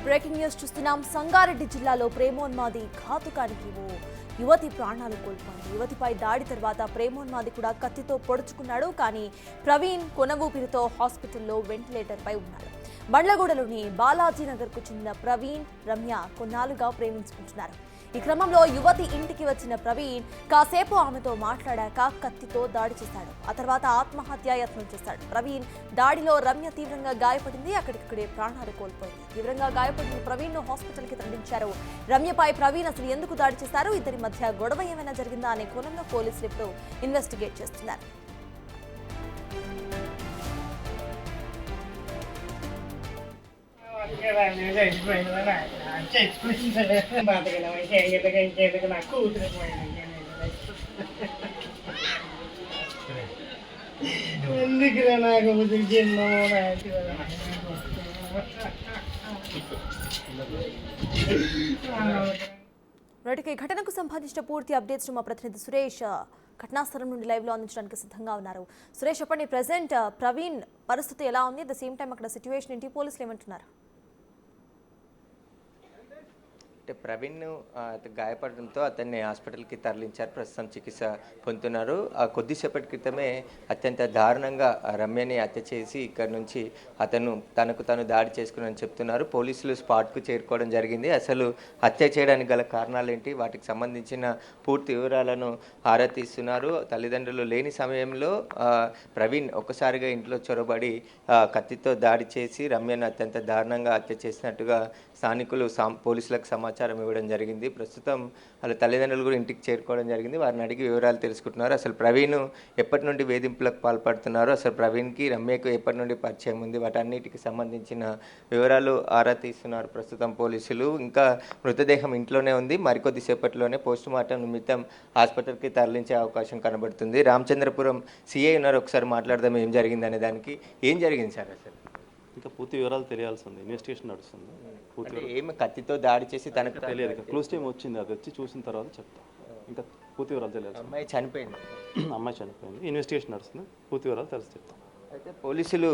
Breaking news చూస్తున్నాం. సంగారెడ్డి జిల్లాలో ప్రేమోన్మాది ఘాతుకానికి ఓ యువతి ప్రాణాలు కోల్పోయింది. యువతిపై దాడి తర్వాత ప్రేమోన్మాది కూడా కత్తితో పొడుచుకున్నాడు. కానీ ప్రవీణ్ కొనవూపిరితో హాస్పిటల్లో వెంటిలేటర్పై ఉన్నాడు. బండ్లగూడలోని బాలాజీనగర్కు చెందిన ప్రవీణ్, రమ్య కొన్నాళ్లుగా ప్రేమించుకుంటున్నారు. ఈ క్రమంలో యువతి ఇంటికి వచ్చిన ప్రవీణ్ కాసేపు ఆమెతో మాట్లాడాక కత్తితో దాడి చేశాడు. ఆ తర్వాత ఆత్మహత్యాయత్నం చేశాడు. ప్రవీణ్ దాడిలో రమ్య తీవ్రంగా గాయపడింది. అక్కడికక్కడే ప్రాణాలు కోల్పోయింది. తీవ్రంగా గాయపడిన ప్రవీణ్ ను హాస్పిటల్ కి తరలించారు. రమ్యపై ప్రవీణ్ అసలు ఎందుకు దాడి చేశారు, ఇద్దరి మధ్య గొడవ ఏమైనా జరిగిందా అనే కోణంలో పోలీసులు ఇప్పుడు ఇన్వెస్టిగేట్ చేస్తున్నారు. ఈ ఘటనకు సంబంధించిన పూర్తి అప్డేట్స్ మా ప్రతినిధి సురేష్ ఘటనాస్థలం నుండి లైవ్ లో అందించడానికి సిద్ధంగా ఉన్నారు. సురేష్, చెప్పండి, ప్రెసెంట్ ప్రవీణ్ పరిస్థితి ఎలా ఉంది? అట్ ద సేమ్ టైం అక్కడ సిచ్యువేషన్ ఏంటి, పోలీసులు ఏమంటున్నారు? ప్రవీణ్ గాయపడడంతో అతన్ని హాస్పిటల్కి తరలించారు. ప్రస్తుతం చికిత్స పొందుతున్నారు. కొద్దిసేపటి క్రితమే అత్యంత దారుణంగా రమ్యని హత్య చేసి ఇక్కడ నుంచి అతను తనకు తాను దాడి చేసుకుని చెప్తున్నారు. పోలీసులు స్పాట్కు చేరుకోవడం జరిగింది. అసలు హత్య చేయడానికి గల కారణాలు ఏంటి, వాటికి సంబంధించిన పూర్తి వివరాలను ఆరా తీస్తున్నారు. తల్లిదండ్రులు లేని సమయంలో ప్రవీణ్ ఒక్కసారిగా ఇంట్లో చొరబడి కత్తితో దాడి చేసి రమ్యను అత్యంత దారుణంగా హత్య చేసినట్టుగా స్థానికులు పోలీసులకు సమాచారం ఇవ్వడం జరిగింది. ప్రస్తుతం వాళ్ళ తల్లిదండ్రులు కూడా ఇంటికి చేరుకోవడం జరిగింది. వారిని అడిగి వివరాలు తెలుసుకుంటున్నారు. అసలు ప్రవీణ్ ఎప్పటి నుండి వేధింపులకు పాల్పడుతున్నారు, అసలు ప్రవీణ్కి రమ్యకు ఎప్పటి నుండి పరిచయం ఉంది, వాటన్నిటికి సంబంధించిన వివరాలు ఆరా తీస్తున్నారు ప్రస్తుతం పోలీసులు. ఇంకా మృతదేహం ఇంట్లోనే ఉంది. మరికొద్ది సేపట్లోనే పోస్టుమార్టం నిమిత్తం హాస్పిటల్కి తరలించే అవకాశం కనబడుతుంది. రామచంద్రపురం సిఐ ఉన్నారు, ఒకసారి మాట్లాడదాం ఏం జరిగింది అనే దానికి. ఏం జరిగింది సార్? అసలు ఇంకా పూర్తి వివరాలు తెలియాల్సి ఉంది. ఇన్వెస్టిగేషన్ నడుస్తుంది. ఏమి కత్తితో దాడి చేసి తనకు తెలియదు. క్లూస్ టీమ్ వచ్చింది, అది వచ్చి చూసిన తర్వాత చెప్తాం. ఇంకా పూర్తి వివరాలు తెలియాలి. అమ్మాయి చనిపోయింది. ఇన్వెస్టిగేషన్ నడుస్తుంది. పూర్తి వివరాలు తెలిసి చెప్తాం. అయితే పోలీసులు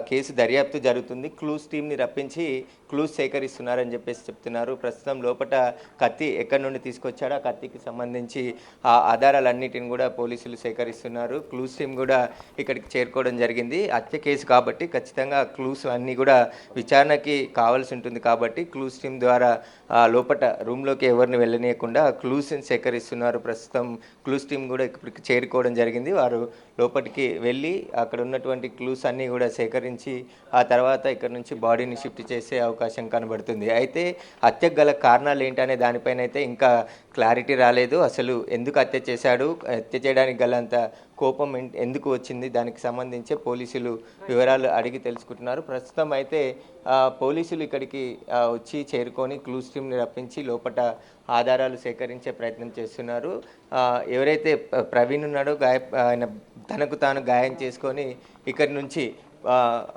కేసు దర్యాప్తు జరుగుతుంది. క్లూస్ టీమ్ని రప్పించి క్లూస్ సేకరిస్తున్నారని చెప్పేసి చెప్తున్నారు. ప్రస్తుతం లోపల కత్తి ఎక్కడి నుండి తీసుకొచ్చాడో ఆ కత్తికి సంబంధించి ఆ ఆధారాలన్నిటిని కూడా పోలీసులు సేకరిస్తున్నారు. క్లూస్ టీమ్ కూడా ఇక్కడికి చేరుకోవడం జరిగింది. హత్య కేసు కాబట్టి ఖచ్చితంగా క్లూస్ అన్నీ కూడా విచారణకి కావాల్సి ఉంటుంది. కాబట్టి క్లూస్ టీమ్ ద్వారా లోపల రూమ్లోకి ఎవరిని వెళ్ళనీయకుండా క్లూస్ని సేకరిస్తున్నారు. ప్రస్తుతం క్లూస్ టీమ్ కూడా ఇక్కడికి చేరుకోవడం జరిగింది. వారు లోపలికి వెళ్ళి అక్కడ ఉన్నటువంటి క్లూస్ అన్నీ కూడా సేకరించి ఆ తర్వాత ఇక్కడ నుంచి బాడీని షిఫ్ట్ చేసే అవకాశం కనబడుతుంది. అయితే హత్యకు గల కారణాలు ఏంటనే దానిపైన అయితే ఇంకా క్లారిటీ రాలేదు. అసలు ఎందుకు హత్య చేశాడు, హత్య చేయడానికి గలంత కోపం ఎందుకు వచ్చింది, దానికి సంబంధించి పోలీసులు వివరాలు అడిగి తెలుసుకుంటున్నారు. ప్రస్తుతం అయితే పోలీసులు ఇక్కడికి వచ్చి చేరుకొని క్లూస్ టీమ్ని రప్పించి లోపల ఆధారాలు సేకరించే ప్రయత్నం చేస్తున్నారు. ఎవరైతే ప్రవీణ్ ఉన్నాడో ఆయన తనకు తాను గాయం చేసుకొని ఇక్కడి నుంచి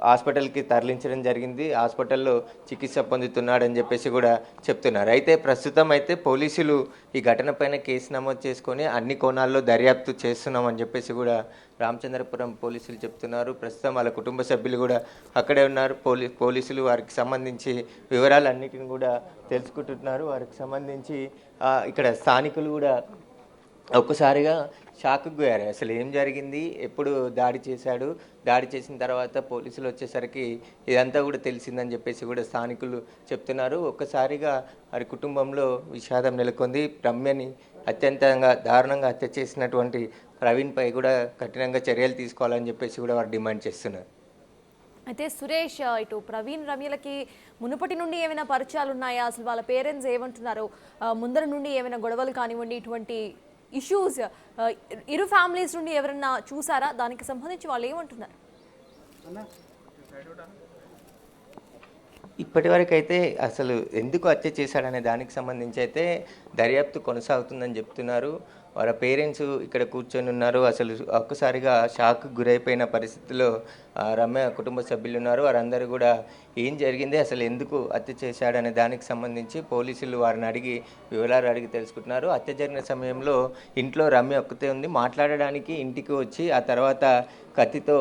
హాస్పిటల్కి తరలించడం జరిగింది. హాస్పిటల్లో చికిత్స పొందుతున్నాడని చెప్పేసి కూడా చెప్తున్నారు. అయితే ప్రస్తుతం అయితే పోలీసులు ఈ ఘటన పైన కేసు నమోదు చేసుకొని అన్ని కోణాల్లో దర్యాప్తు చేస్తున్నామని చెప్పేసి కూడా రామచంద్రపురం పోలీసులు చెప్తున్నారు. ప్రస్తుతం వాళ్ళ కుటుంబ సభ్యులు కూడా అక్కడే ఉన్నారు. పోలీసులు వారికి సంబంధించి వివరాలన్నిటిని కూడా తెలుసుకుంటున్నారు. వారికి సంబంధించి ఇక్కడ స్థానికులు కూడా ఒక్కసారిగా షాక్కు గురయ్యారు. అసలు ఏం జరిగింది, ఎప్పుడు దాడి చేశాడు, దాడి చేసిన తర్వాత పోలీసులు వచ్చేసరికి ఇదంతా కూడా తెలిసిందని చెప్పేసి కూడా స్థానికులు చెప్తున్నారు. ఒక్కసారిగా వారి కుటుంబంలో విషాదం నెలకొంది. రమ్యని అత్యంతంగా దారుణంగా హత్య చేసినటువంటి ప్రవీణ్పై కూడా కఠినంగా చర్యలు తీసుకోవాలని చెప్పేసి కూడా వారు డిమాండ్ చేస్తున్నారు. అయితే సురేష్, ఇటు ప్రవీణ్ రమ్యలకి మునుపటి నుండి ఏమైనా పరిచయాలు ఉన్నాయా? అసలు వాళ్ళ పేరెంట్స్ ఏమంటున్నారు? ముందర నుండి ఏమైనా గొడవలు కానివ్వండి, ఇటువంటి ఇష్యూస్ ఇరు ఫ్యామిలీస్ నుండి ఎవరన్నా చూసారా? దానికి సంబంధించి వాళ్ళు ఏమంటున్నారు? ఇప్పటి వరకు అయితే అసలు ఎందుకు హత్య చేశాడనే దానికి సంబంధించి అయితే దర్యాప్తు కొనసాగుతుందని చెప్తున్నారు. వాళ్ళ పేరెంట్స్ ఇక్కడ కూర్చొని ఉన్నారు. అసలు ఒక్కసారిగా షాక్ గురైపోయిన పరిస్థితిలో రమ్య కుటుంబ సభ్యులు ఉన్నారు. వారందరూ కూడా ఏం జరిగింది, అసలు ఎందుకు హత్య చేశాడనే దానికి సంబంధించి పోలీసులు వారిని అడిగి వివరాలు అడిగి తెలుసుకుంటున్నారు. హత్య జరిగిన సమయంలో ఇంట్లో రమ్య ఒక్కతే ఉంది. మాట్లాడడానికి ఇంటికి వచ్చి ఆ తర్వాత కత్తితో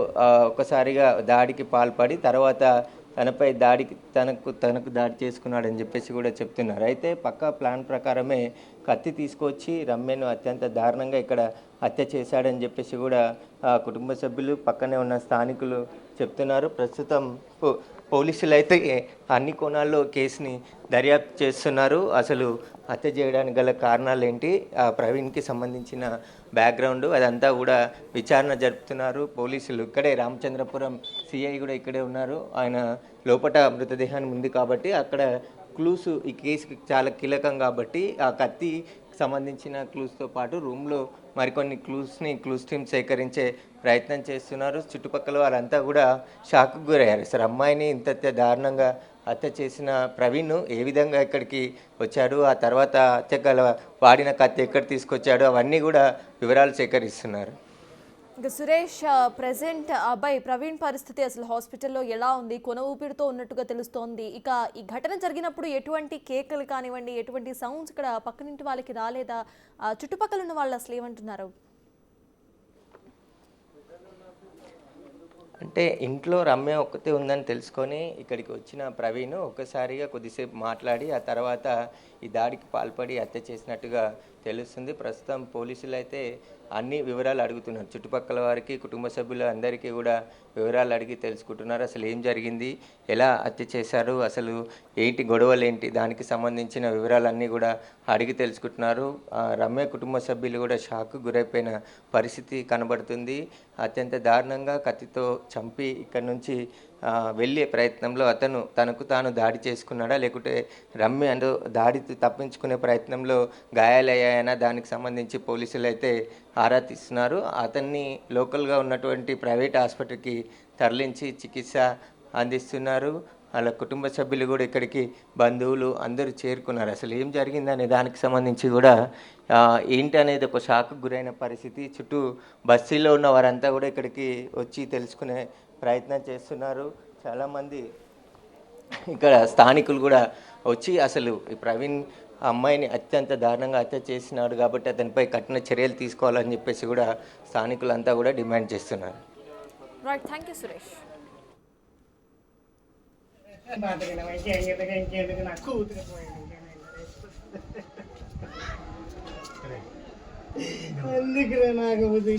ఒక్కసారిగా దాడికి పాల్పడి తర్వాత తనపై తనకు దాడి చేసుకున్నాడని చెప్పేసి కూడా చెప్తున్నారు. అయితే పక్కా ప్లాన్ ప్రకారమే కత్తి తీసుకొచ్చి రమ్యను అత్యంత దారుణంగా ఇక్కడ హత్య చేశాడని చెప్పేసి కూడా కుటుంబ సభ్యులు, పక్కనే ఉన్న స్థానికులు చెప్తున్నారు. ప్రస్తుతం పోలీసులు అయితే అన్ని కోణాల్లో కేసుని దర్యాప్తు చేస్తున్నారు. అసలు హత్య చేయడానికి గల కారణాలు ఏంటి, ప్రవీణ్కి సంబంధించిన బ్యాక్గ్రౌండ్ అదంతా కూడా విచారణ జరుపుతున్నారు పోలీసులు. ఇక్కడే రామచంద్రపురం సిఐ కూడా ఇక్కడే ఉన్నారు. ఆయన లోపట మృతదేహాన్ని ఉంది కాబట్టి అక్కడ క్లూస్ ఈ కేసుకి చాలా కీలకం కాబట్టి ఆ కత్తి సంబంధించిన క్లూస్తో పాటు రూమ్లో మరికొన్ని క్లూస్ టీమ్ సేకరించే ప్రయత్నం చేస్తున్నారు. చుట్టుపక్కల వారంతా కూడా షాక్కు గురయ్యారు. అసలు అమ్మాయిని ఇంత దారుణంగా హత్య చేసిన ప్రవీణ్ ఏ విధంగా ఇక్కడికి వచ్చాడు, ఆ తర్వాత హత్య వాడిన కత్తి ఎక్కడ తీసుకొచ్చాడు, అవన్నీ కూడా వివరాలు సేకరిస్తున్నారు. ఇంకా సురేష్, ప్రెసెంట్ అబ్బాయి ప్రవీణ్ పరిస్థితి అసలు హాస్పిటల్లో ఎలా ఉంది? కొన ఊపిరితో ఉన్నట్టుగా తెలుస్తోంది. ఇక ఈ ఘటన జరిగినప్పుడు ఎటువంటి కేకలు కానివ్వండి, ఎటువంటి సౌండ్స్ ఇక్కడ పక్కనింటి వాళ్ళకి రాలేదా? చుట్టుపక్కల ఉన్న వాళ్ళు అసలు ఏమంటున్నారు? అంటే ఇంట్లో రమ్య ఒక్కతే ఉందని తెలుసుకొని ఇక్కడికి వచ్చిన ప్రవీణ్ ఒక్కసారిగా కొద్దిసేపు మాట్లాడి ఆ తర్వాత ఈ దాడికి పాల్పడి హత్య చేసినట్టుగా తెలుస్తుంది. ప్రస్తుతం పోలీసులు అయితే అన్ని వివరాలు అడుగుతున్నారు. చుట్టుపక్కల వారికి, కుటుంబ సభ్యులు అందరికీ కూడా వివరాలు అడిగి తెలుసుకుంటున్నారు. అసలు ఏం జరిగింది, ఎలా హత్య చేశారు, అసలు ఏంటి గొడవలు ఏంటి, దానికి సంబంధించిన వివరాలన్నీ కూడా అడిగి తెలుసుకుంటున్నారు. రమ్య కుటుంబ సభ్యులు కూడా షాక్కు గురైపోయిన పరిస్థితి కనబడుతుంది. అత్యంత దారుణంగా కత్తితో చంపి ఇక్కడ నుంచి వెళ్ళే ప్రయత్నంలో తనకు తాను దాడి చేసుకున్నాడా, లేకుంటే రమ్య దాడి తప్పించుకునే ప్రయత్నంలో గాయాలయ్యాయనా, దానికి సంబంధించి పోలీసులు అయితే ఆరా తీస్తున్నారు. అతన్ని లోకల్గా ఉన్నటువంటి ప్రైవేట్ హాస్పిటల్కి తరలించి చికిత్స అందిస్తున్నారు. వాళ్ళ కుటుంబ సభ్యులు కూడా ఇక్కడికి, బంధువులు అందరూ చేరుకున్నారు. అసలు ఏం జరిగిందనే దానికి సంబంధించి కూడా ఏంటి అనేది ఒక షాక్కు గురైన పరిస్థితి. చుట్టూ బస్తీలో ఉన్న వారంతా కూడా ఇక్కడికి వచ్చి తెలుసుకునే ప్రయత్నం చేస్తున్నారు. చాలామంది ఇక్కడ స్థానికులు కూడా వచ్చి అసలు ఈ ప్రవీణ్ అమ్మాయిని అత్యంత దారుణంగా హత్య చేసినాడు కాబట్టి అతనిపై కఠిన చర్యలు తీసుకోవాలని చెప్పేసి కూడా స్థానికులంతా కూడా డిమాండ్ చేస్తున్నారు. Right, thank you Suresh. అందుకే నాకు బుద్ధి